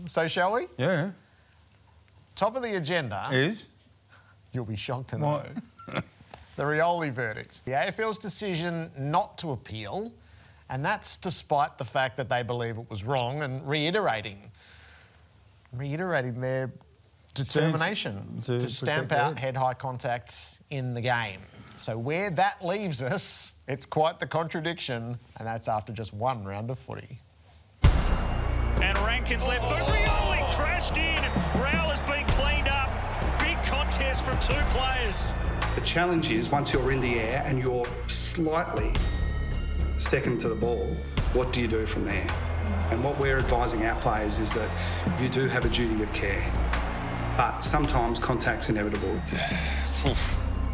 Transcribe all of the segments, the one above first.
So shall we? Yeah. Top of the agenda Is? You'll be shocked to know. The Rioli verdict. The AFL's decision not to appeal, and that's despite the fact that they believe it was wrong, and reiterating their determination to stamp out head-high contacts in the game. So where that leaves us, it's quite the contradiction, and that's after just one round of footy. And Rankin's left, but Rioli crashed in. Rowell has been cleaned up. Big contest from two players. The challenge is, once you're in the air and you're slightly second to the ball, what do you do from there? And what we're advising our players is that you do have a duty of care, but sometimes contact's inevitable.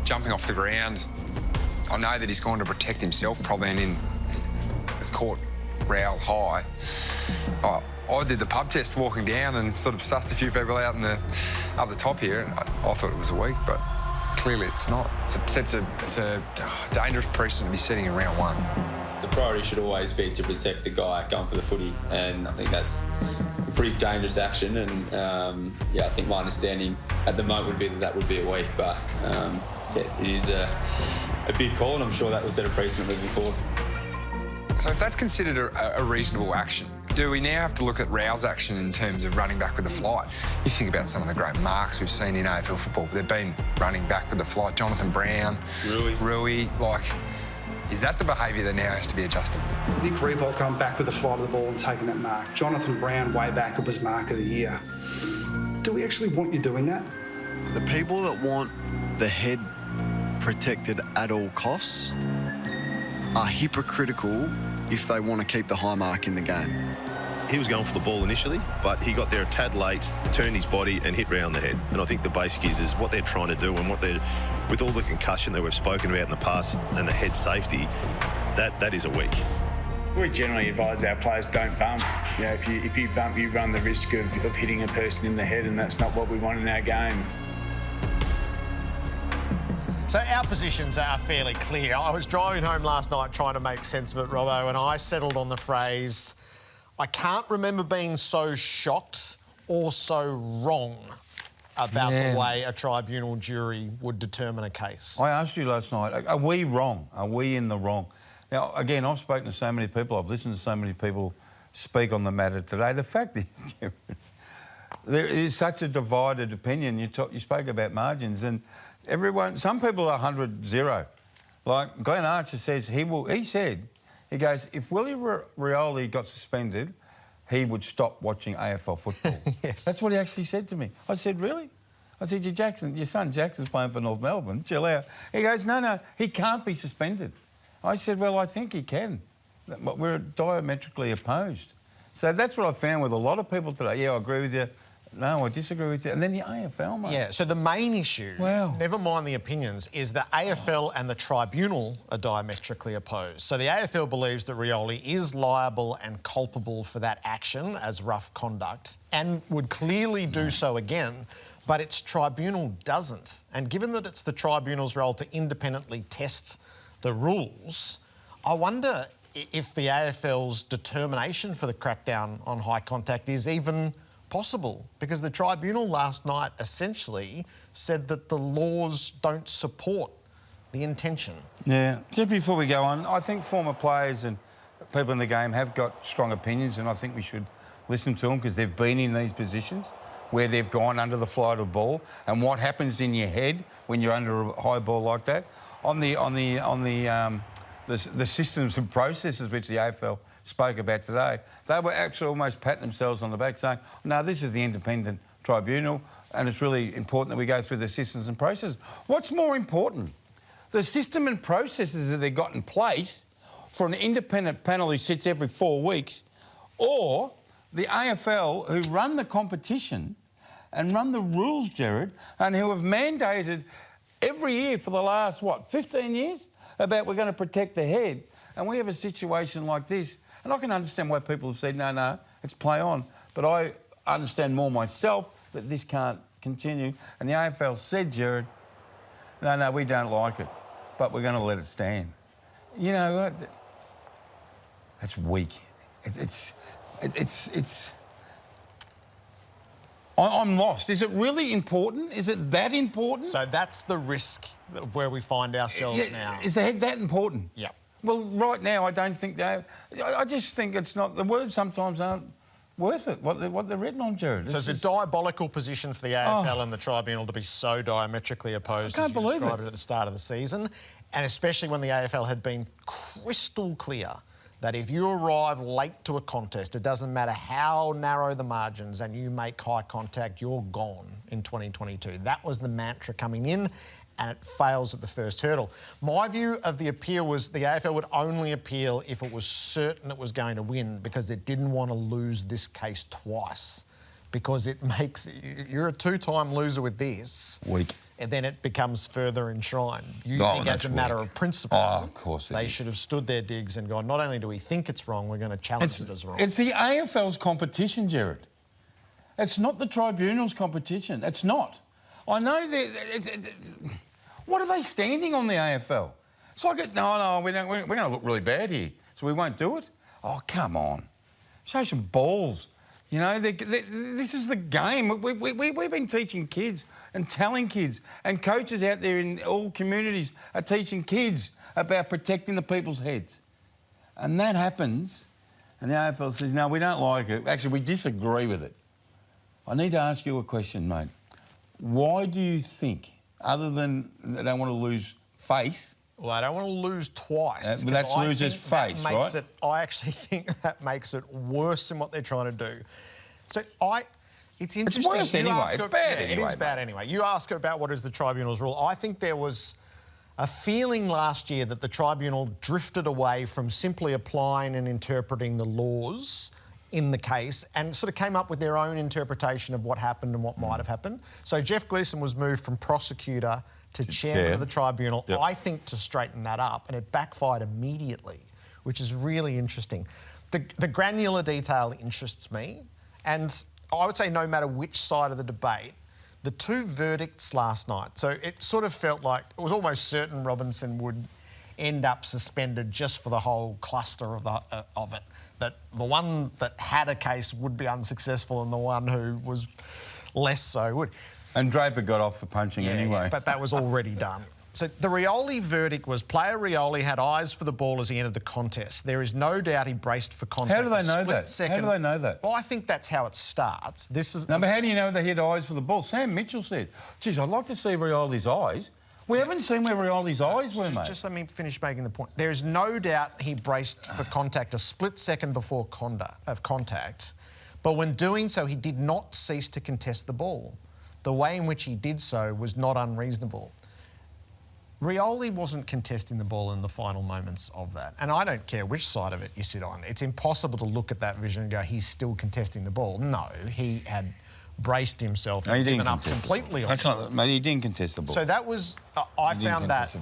Jumping off the ground, I know that he's gone to protect himself probably, and has caught Rowell high. I did the pub test walking down and sort of sussed a few people out up the top here, and I thought it was a week, but clearly it's not. It's a dangerous precedent to be setting in round one. The priority should always be to protect the guy going for the footy, and I think that's a pretty dangerous action. And I think my understanding at the moment would be that would be a week, but it is a big call, and I'm sure that will set a precedent moving forward. So if that's considered a reasonable action, do we now have to look at Rowell's action in terms of running back with the flight? You think about some of the great marks we've seen in AFL football. They've been running back with the flight. Jonathan Brown, Rui. Is that the behaviour that now has to be adjusted? Nick Reebok come back with the flight of the ball and taking that mark. Jonathan Brown way back, it was mark of the year. Do we actually want you doing that? The people that want the head protected at all costs are hypocritical if they want to keep the high mark in the game. He was going for the ball initially, but he got there a tad late, turned his body and hit round the head. And I think the basic is what they're trying to do, and with all the concussion that we've spoken about in the past and the head safety, that is a week. We generally advise our players don't bump. You know, if you bump, you run the risk of hitting a person in the head, and that's not what we want in our game. So our positions are fairly clear. I was driving home last night trying to make sense of it, Robbo, and I settled on the phrase, I can't remember being so shocked or so wrong about the way a tribunal jury would determine a case. I asked you last night, are we wrong? Are we in the wrong? Now, again, I've spoken to so many people, I've listened to so many people speak on the matter today. The fact is, there is such a divided opinion. You spoke about margins, and some people are 100-0. Like Glenn Archer says, he goes, if Willie Rioli got suspended, he would stop watching AFL football. Yes. That's what he actually said to me. I said, really? I said, your son Jackson's playing for North Melbourne, chill out. He goes, no, he can't be suspended. I said, well, I think he can. We're diametrically opposed. So that's what I found with a lot of people today. Yeah, I agree with you. No, I disagree with you. And then the AFL, mate. Yeah, so the main issue, never mind the opinions, is the AFL and the tribunal are diametrically opposed. So the AFL believes that Rioli is liable and culpable for that action as rough conduct and would clearly do so again, but its tribunal doesn't. And given that it's the tribunal's role to independently test the rules, I wonder if the AFL's determination for the crackdown on high contact is even possible, because the tribunal last night essentially said that the laws don't support the intention. Yeah. Just before we go on, I think former players and people in the game have got strong opinions, and I think we should listen to them because they've been in these positions where they've gone under the flight of the ball and what happens in your head when you're under a high ball like that. On the systems and processes which the AFL spoke about today, they were actually almost patting themselves on the back saying, no, this is the independent tribunal and it's really important that we go through the systems and processes. What's more important? The system and processes that they've got in place for an independent panel who sits every 4 weeks, or the AFL who run the competition and run the rules, Jared, and who have mandated every year for the last, 15 years, about we're going to protect the head. And we have a situation like this. And I can understand why people have said, no, it's play on. But I understand more myself that this can't continue. And the AFL said, Jared, no, we don't like it, but we're going to let it stand. You know what? That's weak. I'm lost. Is it really important? Is it that important? So that's the risk where we find ourselves now. Is the head that important? Yeah. Well, right now, I don't think they... I just think it's not... The words sometimes aren't worth it, what they're written on, Jared. So it's a diabolical position for the AFL and the tribunal to be so diametrically opposed as you described it at the start of the season, and especially when the AFL had been crystal clear that if you arrive late to a contest, it doesn't matter how narrow the margins and you make high contact, you're gone in 2022. That was the mantra coming in, and it fails at the first hurdle. My view of the appeal was the AFL would only appeal if it was certain it was going to win, because it didn't want to lose this case twice, because it makes... You're a two-time loser with this. Weak. And then it becomes further enshrined. You think as a matter of principle, of course they should have stood their digs and gone, not only do we think it's wrong, we're going to challenge it as wrong. It's the AFL's competition, Jared. It's not the tribunal's competition. It's not. I know that... What are they standing on, the AFL? It's like, we're going to look really bad here, so we won't do it. Oh, come on. Show some balls. You know, this is the game. We've been teaching kids and telling kids, and coaches out there in all communities are teaching kids about protecting the people's heads. And that happens, and the AFL says, no, we don't like it. Actually, we disagree with it. I need to ask you a question, mate. Why do you think, other than they don't want to lose face... Well, I don't want to lose twice. That's losers' face, right? I actually think that makes it worse in what they're trying to do. So it's interesting. It's worse anyway. It's bad anyway. It is bad anyway. You ask about what is the tribunal's rule. I think there was a feeling last year that the tribunal drifted away from simply applying and interpreting the laws in the case and sort of came up with their own interpretation of what happened and what might have happened. So Jeff Gleeson was moved from prosecutor to chairman of the tribunal, I think, to straighten that up, and it backfired immediately, which is really interesting. The granular detail interests me, and I would say no matter which side of the debate, the two verdicts last night, so it sort of felt like it was almost certain Robinson would end up suspended just for the whole cluster of it, that the one that had a case would be unsuccessful and the one who was less so would. And Draper got off for punching anyway. But that was already done. So the Rioli verdict was player Rioli had eyes for the ball as he entered the contest. There is no doubt he braced for contact. How do they know that? How do they know that? Well, I think that's how it starts. No, but how do you know that he had eyes for the ball? Sam Mitchell said, geez, I'd like to see Rioli's eyes. We haven't seen where Rioli's eyes were, mate. Just let me finish making the point. There is no doubt he braced for contact a split second before contact, but when doing so, he did not cease to contest the ball. The way in which he did so was not unreasonable. Rioli wasn't contesting the ball in the final moments of that. And I don't care which side of it you sit on. It's impossible to look at that vision and go, he's still contesting the ball. No, he had braced himself and given up completely. That's not, mate, he didn't contest the ball. So that was... I found that...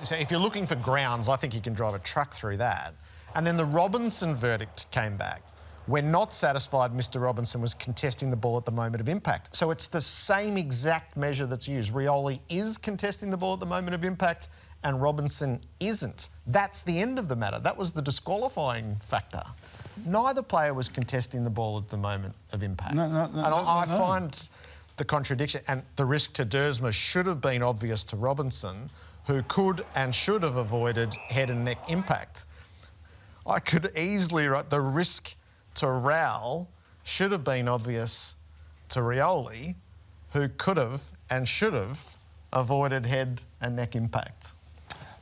So if you're looking for grounds, I think you can drive a truck through that. And then the Robinson verdict came back. We're not satisfied Mr Robinson was contesting the ball at the moment of impact. So it's the same exact measure that's used. Rioli is contesting the ball at the moment of impact and Robinson isn't. That's the end of the matter. That was the disqualifying factor. Neither player was contesting the ball at the moment of impact. I find the contradiction, and the risk to Dersma should have been obvious to Robinson, who could and should have avoided head and neck impact. I could easily write the risk to Raul should have been obvious to Rioli, who could have and should have avoided head and neck impact.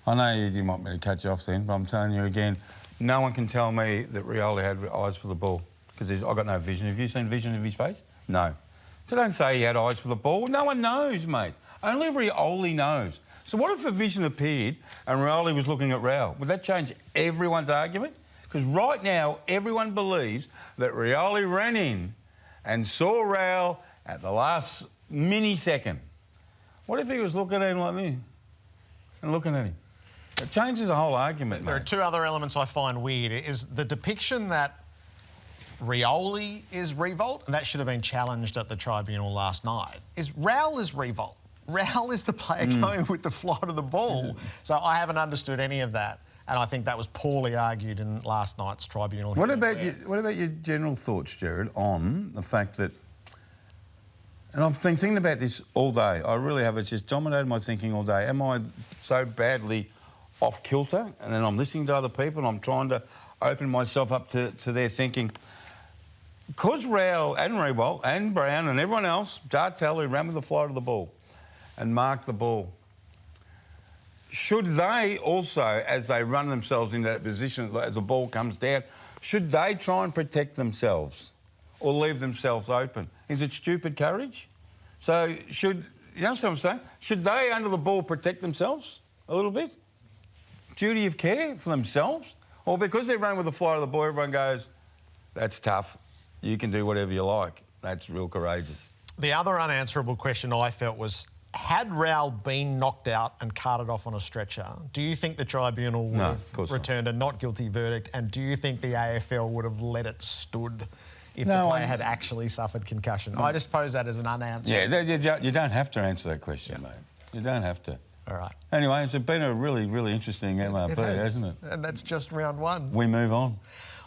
I know you didn't want me to cut you off then, but I'm telling you again, no one can tell me that Rioli had eyes for the ball, because I've got no vision. Have you seen vision of his face? No. So don't say he had eyes for the ball. No one knows, mate. Only Rioli knows. So what if a vision appeared and Rioli was looking at Raul? Would that change everyone's argument? Because right now, everyone believes that Rioli ran in and saw Raul at the last mini-second. What if he was looking at him like this and looking at him? It changes the whole argument, There are two other elements I find weird. Is the depiction that Rioli is revolt, and that should have been challenged at the tribunal last night, is Raul is revolt. Raul is the player going with the flight of the ball. So I haven't understood any of that. And I think that was poorly argued in last night's tribunal. What about your general thoughts, Jared, on the fact that And I've been thinking about this all day. I really have. It's just dominated my thinking all day. Am I so badly off kilter? And then I'm listening to other people and I'm trying to open myself up to their thinking. Because Rowell and Riewoldt and Brown and everyone else, Dartel, who ran with the flight of the ball and marked the ball, should they also, as they run themselves into that position, as the ball comes down, should they try and protect themselves or leave themselves open? Is it stupid courage? So you understand what I'm saying? Should they, under the ball, protect themselves a little bit? Duty of care for themselves? Or because they're running with the flight of the ball, everyone goes, that's tough. You can do whatever you like. That's real courageous. The other unanswerable question I felt was, had Rowell been knocked out and carted off on a stretcher, do you think the tribunal would have returned a not guilty verdict? And do you think the AFL would have let it stood if the player had actually suffered concussion? I just pose that as an unanswered... Yeah, you don't have to answer that question, mate. You don't have to. All right. Anyway, it's been a really, really interesting MRP, hasn't it? And that's just round one. We move on.